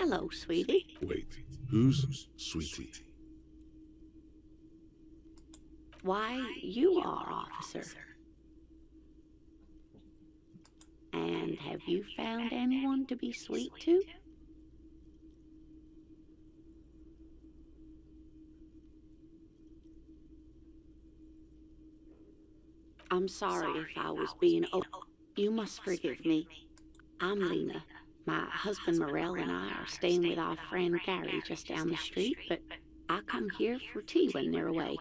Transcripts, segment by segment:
Hello, sweetie. Wait, who's Sweetie? Why, you are, officer. And have you found anyone to be sweet to? I'm sorry if I was being... Oh, you must forgive me. I'm Lena. My husband Morel and I are staying with our friend Gary just down the street, but I come here for tea when they're away.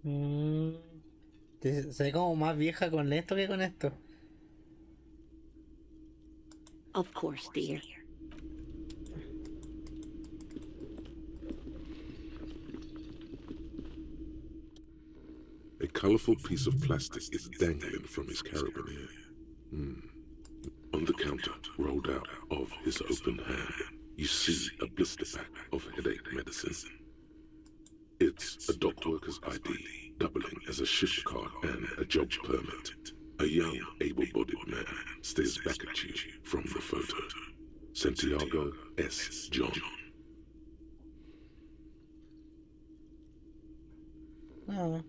Se ve como más vieja con esto que con esto. Of course, dear. A colourful piece of plastic is dangling from his carabiner. On the counter, rolled out of his open hand, you see a blister pack of headache medicine. It's a dock worker's ID, doubling as a shift card and a job permit. A young, able-bodied man stares back at you from the photo. Santiago S. John. Oh.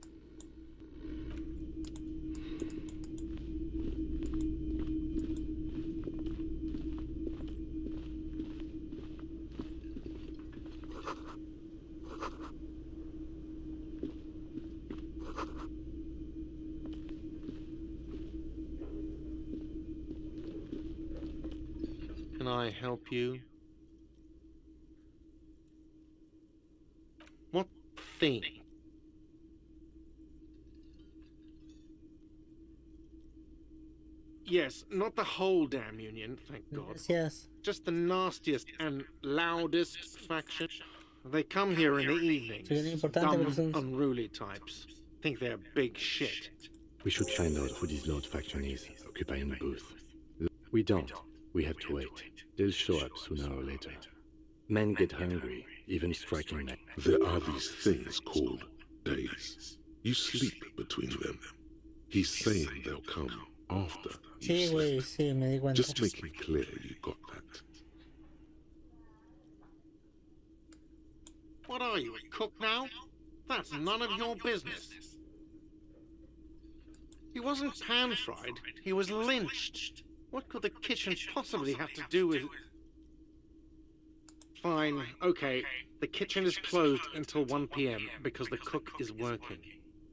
Can I help you? What thing? Yes, not the whole damn union, thank God. Gracias. Just the nastiest and loudest faction. They come here in the evenings. Sí, es importante, pero Dumb, son... unruly types. Think they're big shit. We should find out who this Lord faction is, occupying the booth. We don't. We have to wait. They'll show up sooner or later. Men get hungry, even striking men. There are these things called days. You sleep between them. He's saying they'll come after you Sí, güey, sleep. sí, me di cuenta. Just making clear you got that. What are you, a cook now? That's none of your business. He wasn't pan-fried, he was lynched. What could the kitchen possibly have to do with... Fine, okay. The kitchen is closed until 1 p.m. because the cook is working.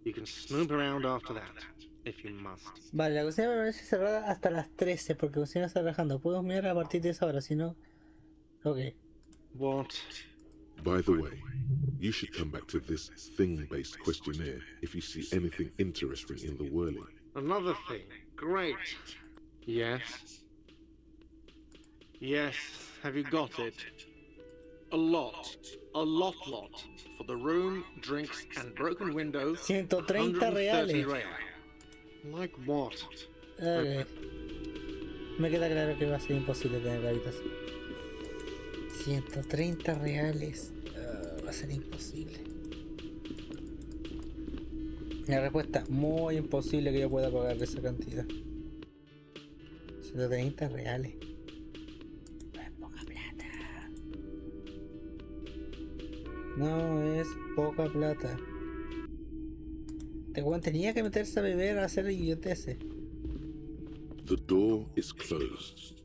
You can snoop around after that, if you must. Vale, la cocina permanece cerrada hasta las 13 porque la cocina está trabajando. Puedo mirar a partir de esa hora, si no... Ok. What? By the way, you should come back to this thing-based questionnaire if you see anything interesting in the whirling. Another thing. Great. Yes. Yes, have you got it? A lot. A lot. For the room, drinks, and broken window. 130 130 reales. real. Like what? Ok. Me queda claro que va a ser imposible tener la habitación. 130 reales. Va a ser imposible. La respuesta, muy imposible que yo pueda pagar esa cantidad. 130 reales. No es poca plata. No es poca plata. Este weón tenía que meterse a beber a hacer idioteces. The door is closed.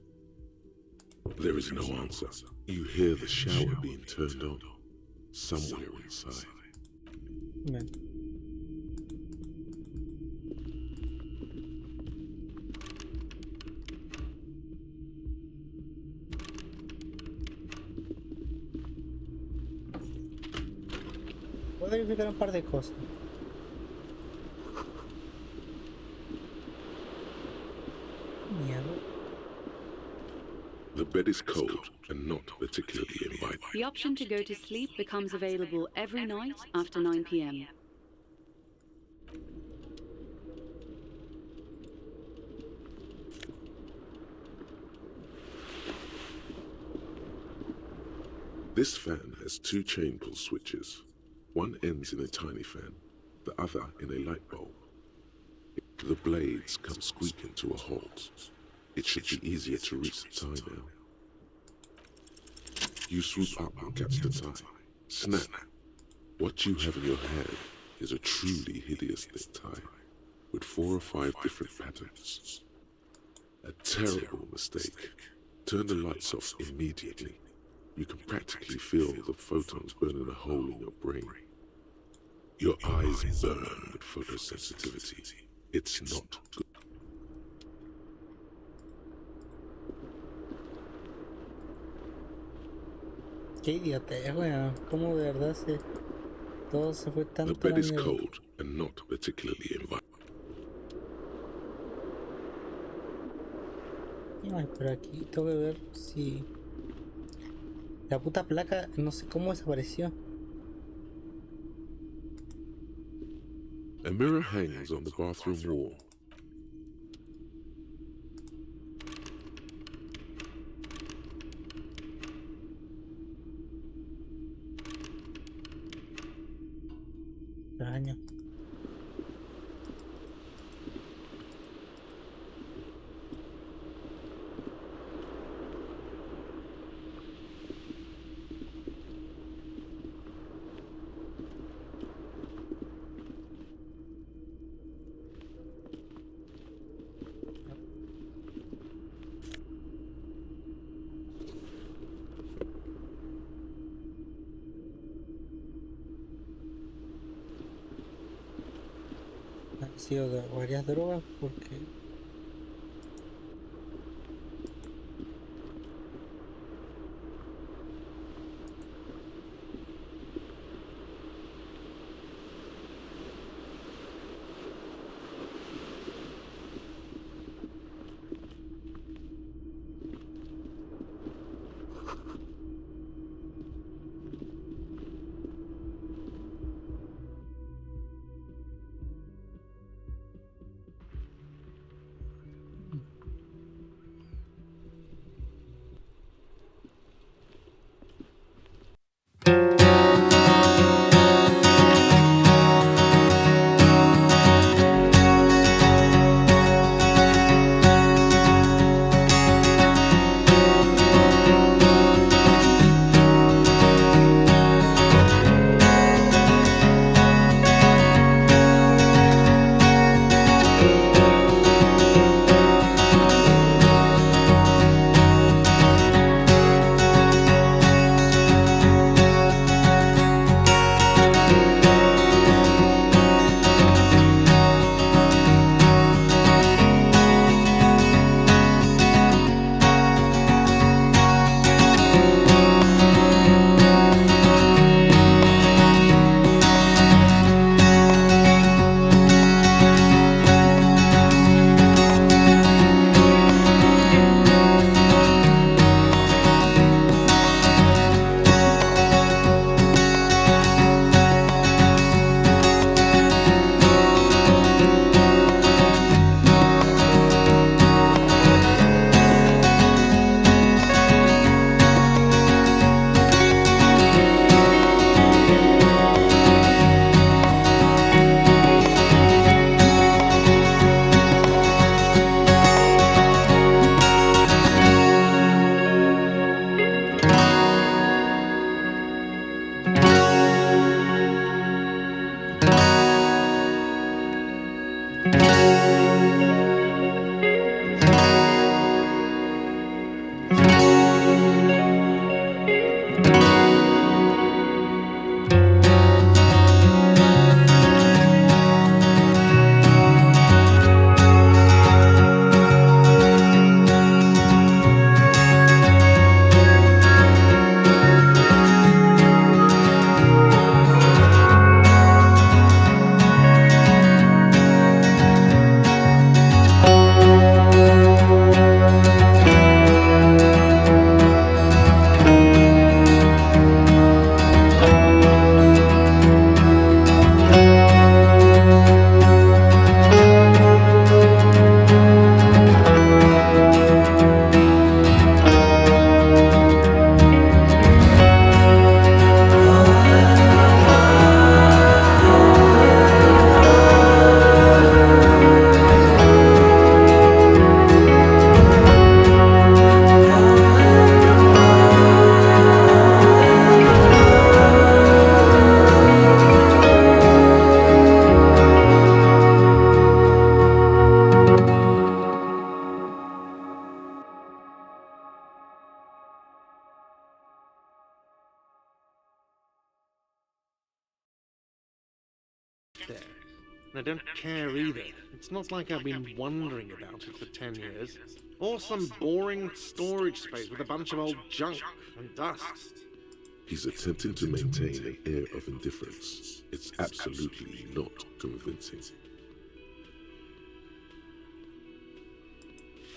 There is no answer. You hear the shower being turned on somewhere inside. Bueno. Puedo verificar un par de cosas. Mierda. The bed is cold and not particularly inviting. The option to go to sleep becomes available every night after 9 p.m. This fan has two chain pull switches. One ends in a tiny fan, the other in a light bulb. The blades come squeaking to a halt. It should be easier to reach the tie now. You swoop up and catch the tie. Snap! What you have in your hand is a truly hideous necktie, with 4 or 5 different patterns. A terrible mistake. Turn the lights off immediately. You can practically feel the photons burning a hole in your brain. Your eyes burn with photosensitivity. It's not good. Qué idiota, weón. Cómo de verdad todo se fue The tanto a bed la is mierda. cold and not particularly inviting. Ay, pero aquí tengo que ver si la puta placa, no sé cómo desapareció. A mirror hangs on the bathroom wall. Extraño. Han sido varias drogas porque there. And I don't care either. It's not like I've been wondering about it for 10 years. Or some boring storage space with a bunch of old junk and dust. He's attempting to maintain an air of indifference. It's absolutely not convincing.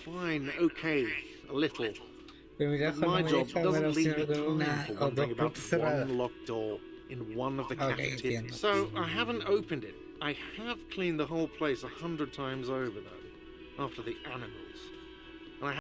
Fine, okay, a little. Pero mira, But my no me job deja ver doesn't leave opción me con una time for o dos wondering about puertas cerradas. one locked door in one of the Okay, cafeterias. entiendo. So I haven't opened it. I have cleaned the whole place 100 times over, though, after the animals. And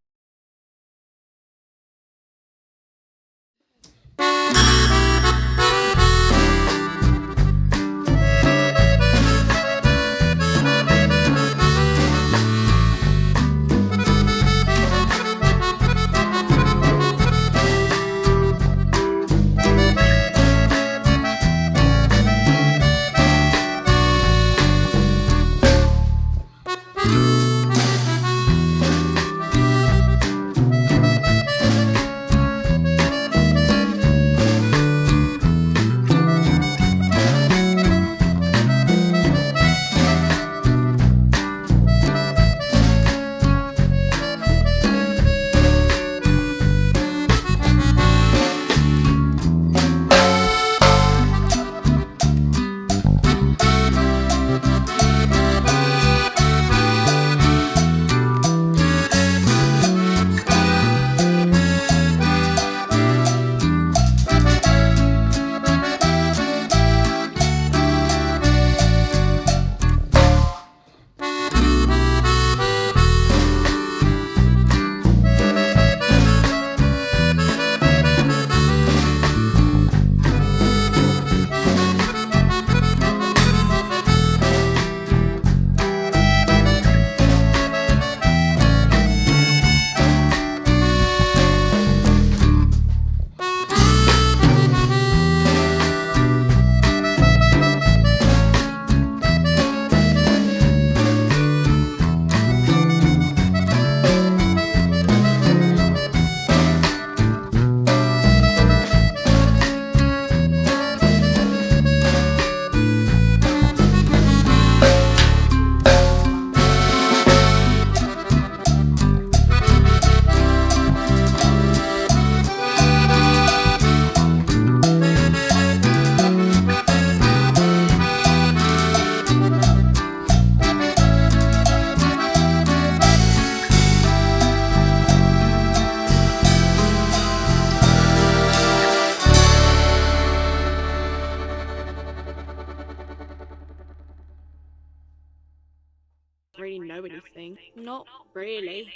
I really know anything. Not really.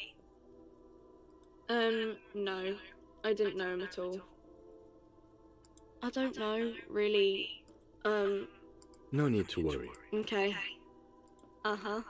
No. I didn't know him at all. I don't know, really. No need to worry. Okay. Uh-huh.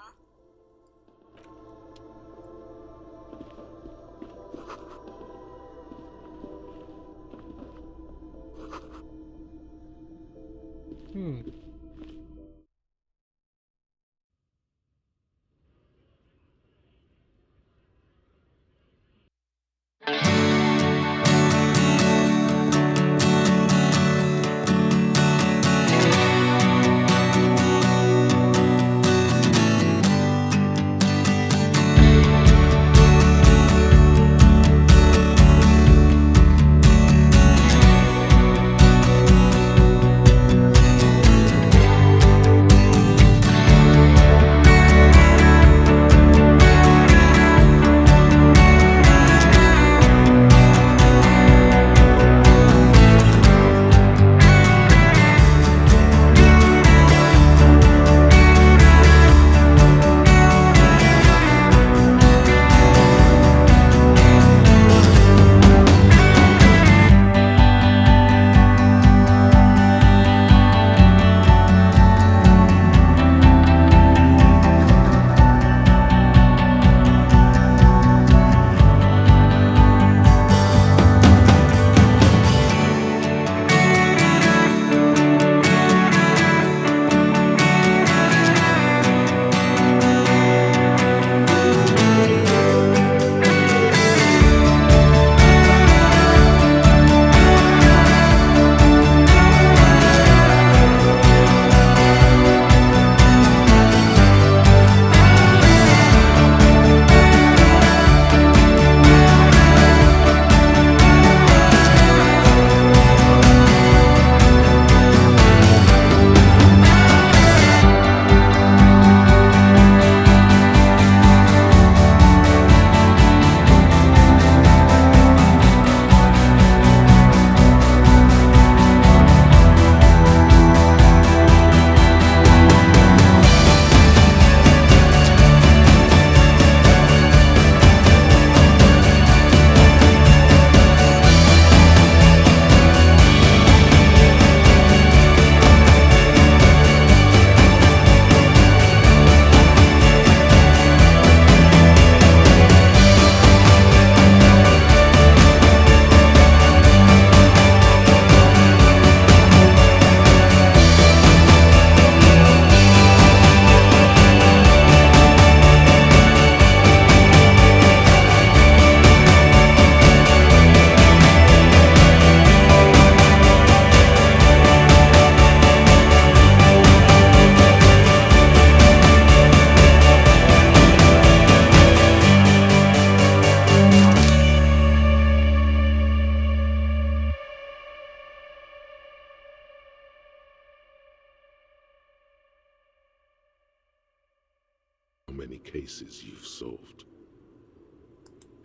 how many cases you've solved.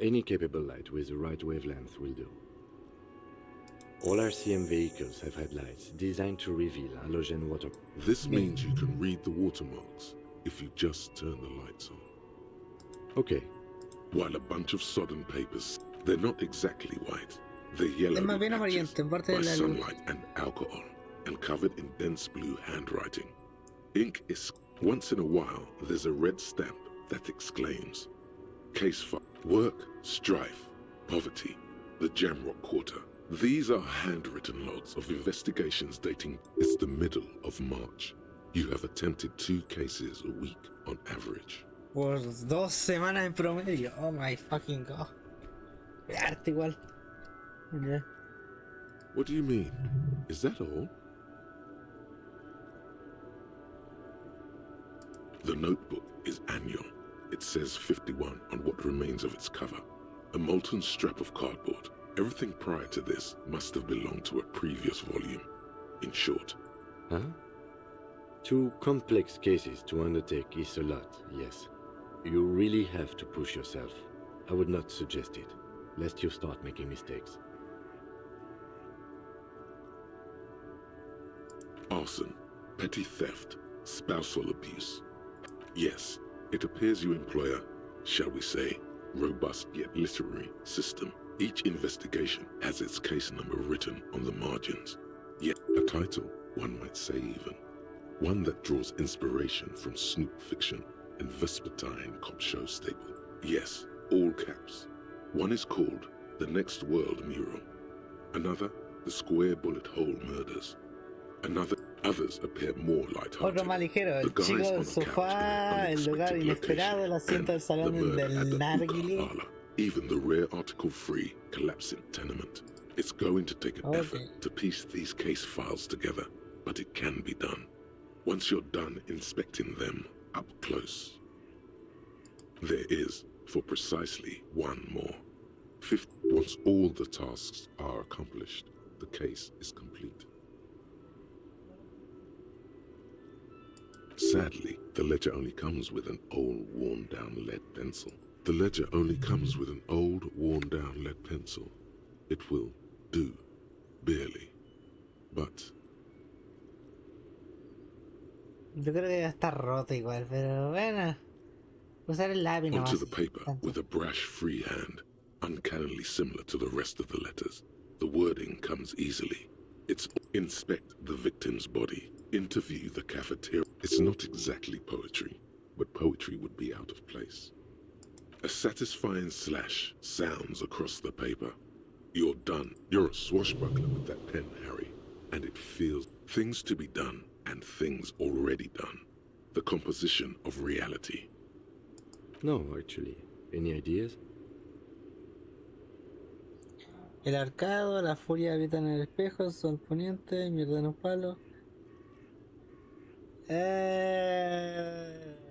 Any capable light with the right wavelength will do. All RCM vehicles have headlights designed to reveal halogen water. This means you can read the watermarks if you just turn the lights on. Okay. While a bunch of sodden papers, they're not exactly white. They're yellow Es más bien patches amarillento, en parte de by la luz. sunlight and alcohol, and covered in dense blue handwriting. Ink is... Once in a while, there's a red stamp that exclaims, Case file, work, strife, poverty, the Jamrock Quarter. These are handwritten logs of investigations dating... It's the middle of March. You have attempted 2 cases a week on average. Por 2 semanas en promedio. Oh my fucking god. De arte igual. Ya. What do you mean? Is that all? The notebook is annual. It says 51 on what remains of its cover. A molten strap of cardboard. Everything prior to this must have belonged to a previous volume. In short. Huh? 2 complex cases to undertake is a lot, yes. You really have to push yourself. I would not suggest it, lest you start making mistakes. Arson, petty theft, spousal abuse. Yes, it appears you employ a, shall we say, robust yet literary system. Each investigation has its case number written on the margins. Yet a title, one might say even. One that draws inspiration from snoop fiction and vespertine cop show staple. Yes, all caps. One is called The Next World Mural. Another, The Square Bullet Hole Murders. Others appear more lighthearted. Otro más ligero, el chico del sofá, el lugar inesperado, el asiento del salón del narguile. Even the rare article-free collapsing tenement. It's going to take an effort to piece these case files together, but it can be done. Once you're done inspecting them up close. There is, for precisely one more. Once all the tasks are accomplished, the case is complete. Sadly, the ledger only comes with an old, worn-down lead pencil. The ledger only comes with an old, worn-down lead pencil. It will do, barely. But... Yo creo que ya está roto igual, pero bueno. Usar el lápiz no onto the paper with a brash free hand, uncannily similar to the rest of the letters. The wording comes easily. It's inspect the victim's body, interview the cafeteria. It's not exactly poetry, but poetry would be out of place. A satisfying slash sounds across the paper. You're done. You're a swashbuckler with that pen, Harry, and it feels things to be done and things already done. The composition of reality. No, actually. Any ideas? El arcado, la furia habita en el espejo, sol poniente, mierda en un palo.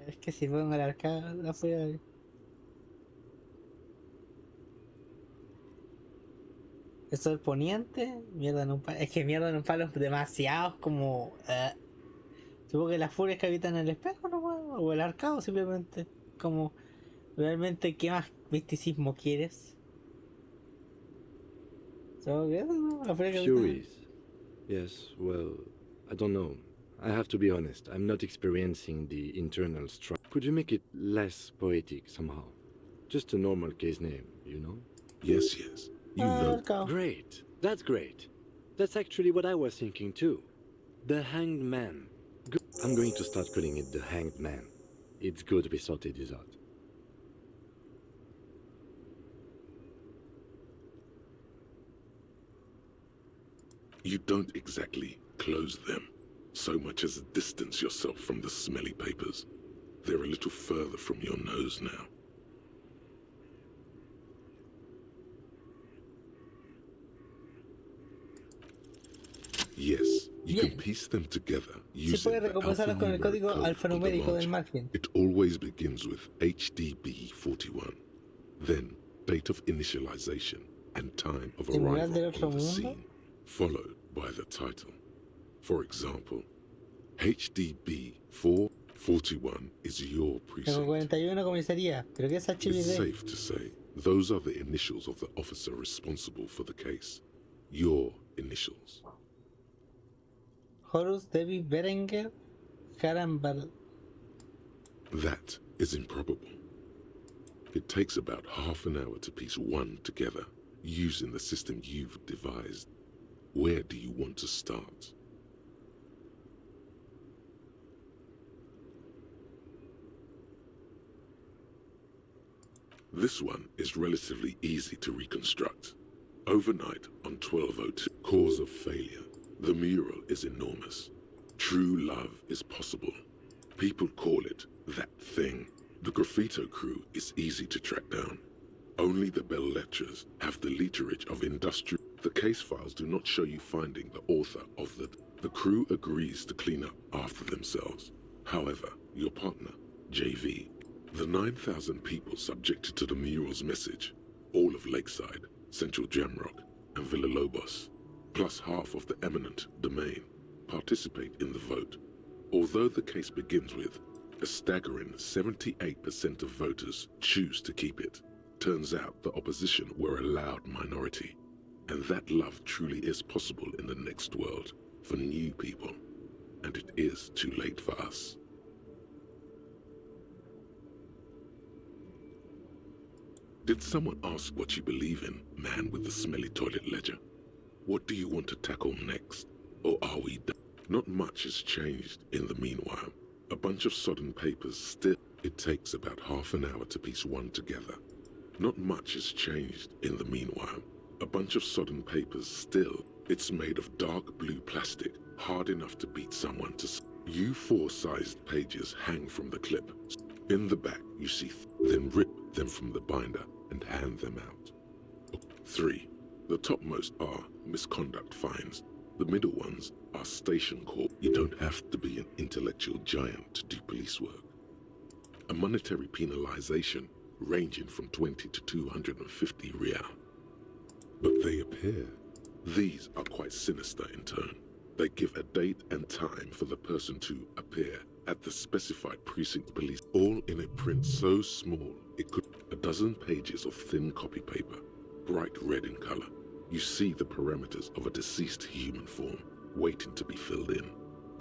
Es que si pongo el arcado, la furia... El sol poniente, mierda en un palo. Es que mierda en un palo es demasiado como... Supongo que las furias que habitan en el espejo, ¿no? O el arcado simplemente. Como... Realmente, ¿qué más misticismo quieres? Furies. Yes, well, I don't know. I have to be honest, I'm not experiencing the internal strife. Could you make it less poetic somehow? Just a normal case name, you know? Yes, yes. You know. Great. That's great. That's actually what I was thinking too. The Hanged Man. I'm going to start calling it the Hanged Man. It's good we sorted this out. You don't exactly close them, so much as distance yourself from the smelly papers. They're a little further from your nose now. Yes, you can piece them together using the alphanumeric code. It always begins with HDB 41, then date of initialization and time of arrival on the scene, followed by the title. For example, HDB 4 41 is your Tengo precinct. 41 comisaría. ¿Pero qué es It's HBD? safe to say those are the initials of the officer responsible for the case. Your initials. Horus, Debbie, Berenger, Carambar. That is improbable. It takes about half an hour to piece one together using the system you've devised. Where do you want to start? This one is relatively easy to reconstruct. Overnight on 1202, cause of failure. The mural is enormous. True love is possible. People call it that thing. The graffito crew is easy to track down. Only the bell lettres have the literage of industrial. The case files do not show you finding the author of the. The crew agrees to clean up after themselves. However, your partner, JV, the 9,000 people subjected to the mural's message, all of Lakeside, Central Jamrock, and Villa Lobos, plus half of the eminent domain, participate in the vote. Although the case begins with a staggering 78% of voters choose to keep it, turns out the opposition were a loud minority, and that love truly is possible in the next world for new people, and it is too late for us. Did someone ask what you believe in, man with the smelly toilet ledger? What do you want to tackle next? Or are we done? Not much has changed in the meanwhile. A bunch of sodden papers still. It takes about half an hour to piece one together. Not much has changed in the meanwhile. A bunch of sodden papers still. It's made of dark blue plastic, hard enough to beat someone to. U4-sized pages hang from the clip. In the back, you see. Then rip them from the binder and hand them out. 3. The topmost are misconduct fines. The middle ones are station call. You don't have to be an intellectual giant to do police work. A monetary penalization ranging from 20 to 250 real. But they appear. These are quite sinister in tone. They give a date and time for the person to appear at the specified precinct police, all in a print so small it could 12 pages of thin copy paper, bright red in color. You see the parameters of a deceased human form waiting to be filled in.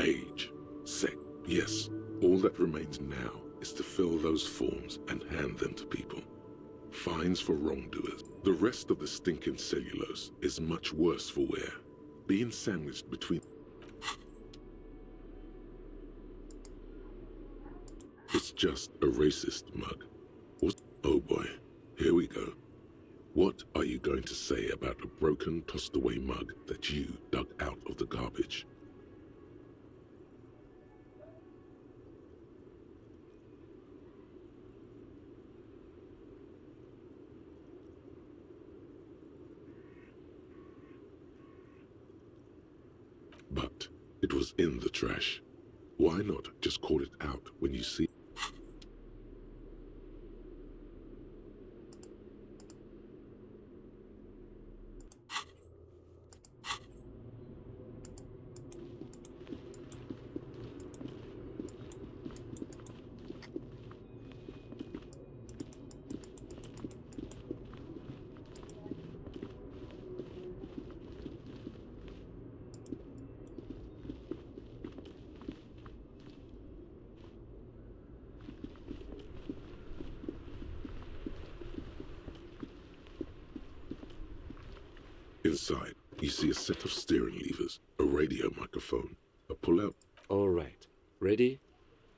Age, sex, yes, all that remains now is to fill those forms and hand them to people. Fines for wrongdoers. The rest of the stinking cellulose is much worse for wear, being sandwiched between. It's just a racist mug. Oh boy, here we go. What are you going to say about a broken, tossed-away mug that you dug out of the garbage? But it was in the trash. Why not just call it out when you see? Inside, you see a set of steering levers, a radio microphone, a pull-out. All right. Ready?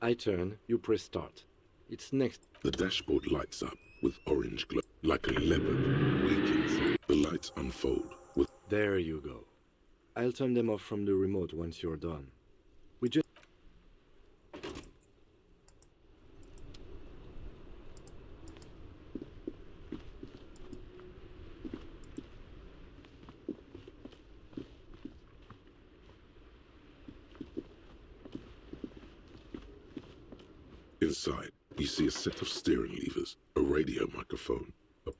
I turn, you press start. It's next. The dashboard lights up with orange glow, like a leopard waking from. The lights unfold with. There you go. I'll turn them off from the remote once you're done. We just... Inside, you see a set of steering levers, a radio microphone, a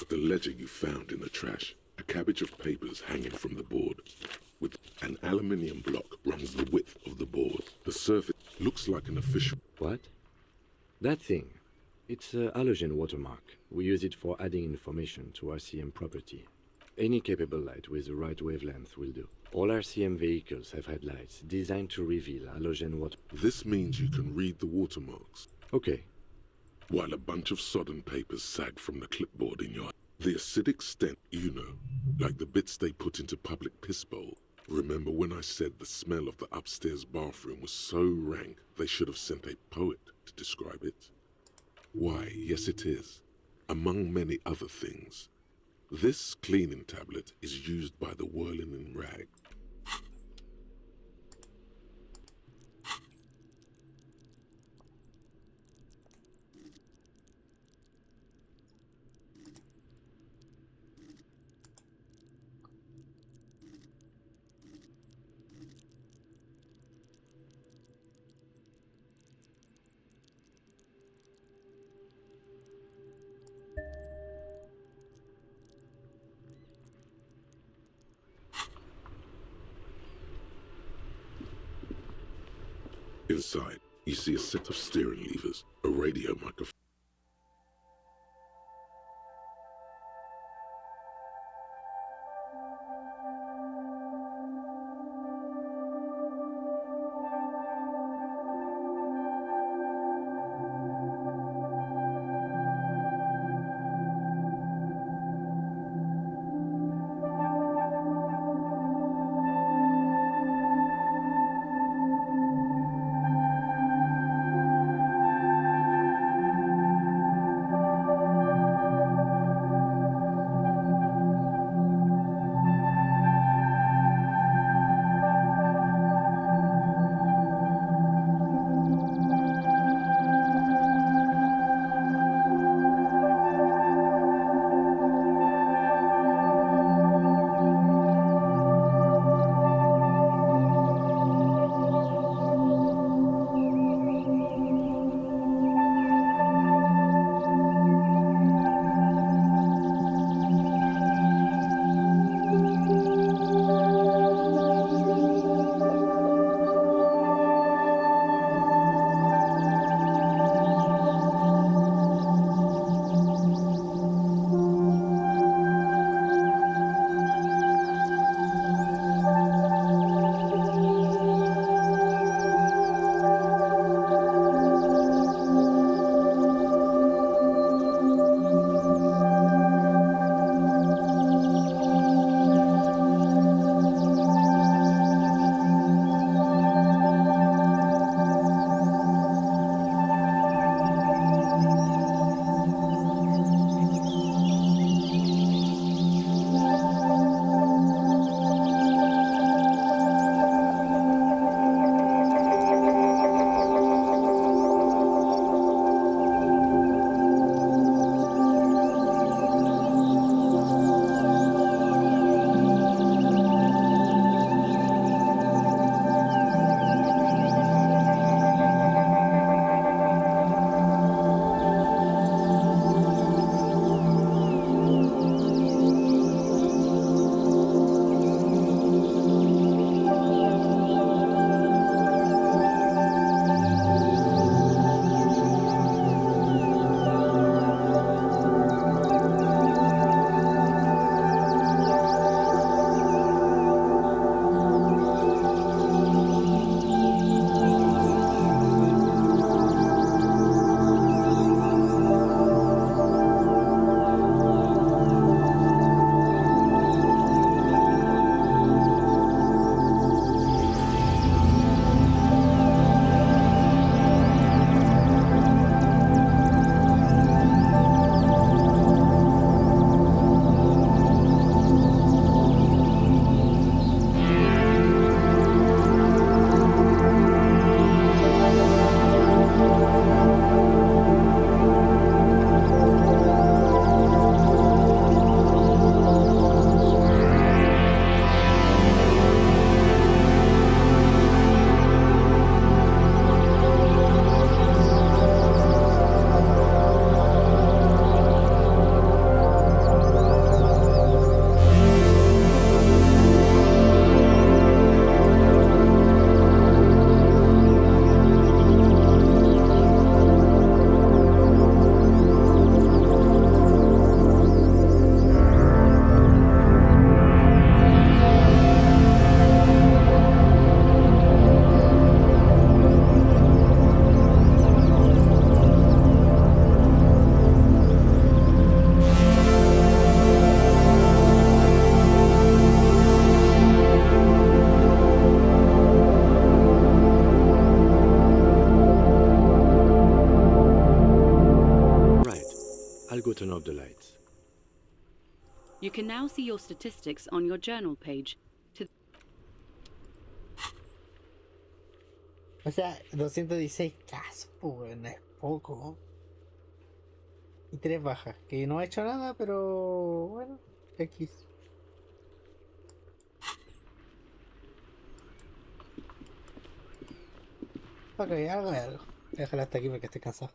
The ledger you found in the trash. A cabbage of papers hanging from the board. With an aluminium block runs the width of the board. The surface looks like an official... What? That thing. It's a halogen watermark. We use it for adding information to RCM property. Any capable light with the right wavelength will do. All RCM vehicles have headlights designed to reveal halogen water. This means you can read the watermarks. Okay. While a bunch of sodden papers sag from the clipboard in your... The acidic stench, you know, like the bits they put into public piss bowl. Remember when I said the smell of the upstairs bathroom was so rank they should have sent a poet to describe it? Why, yes it is. Among many other things. This cleaning tablet is used by the whirling in rag. Inside, you see a set of steering levers, a radio microphone. out the lights. You can now see your statistics on your journal page. O sea, 216 casos, pues no es poco. Y 3 bajas, que no ha hecho nada, pero bueno, X. Ok, hago algo. Déjala hasta aquí porque estoy cansado.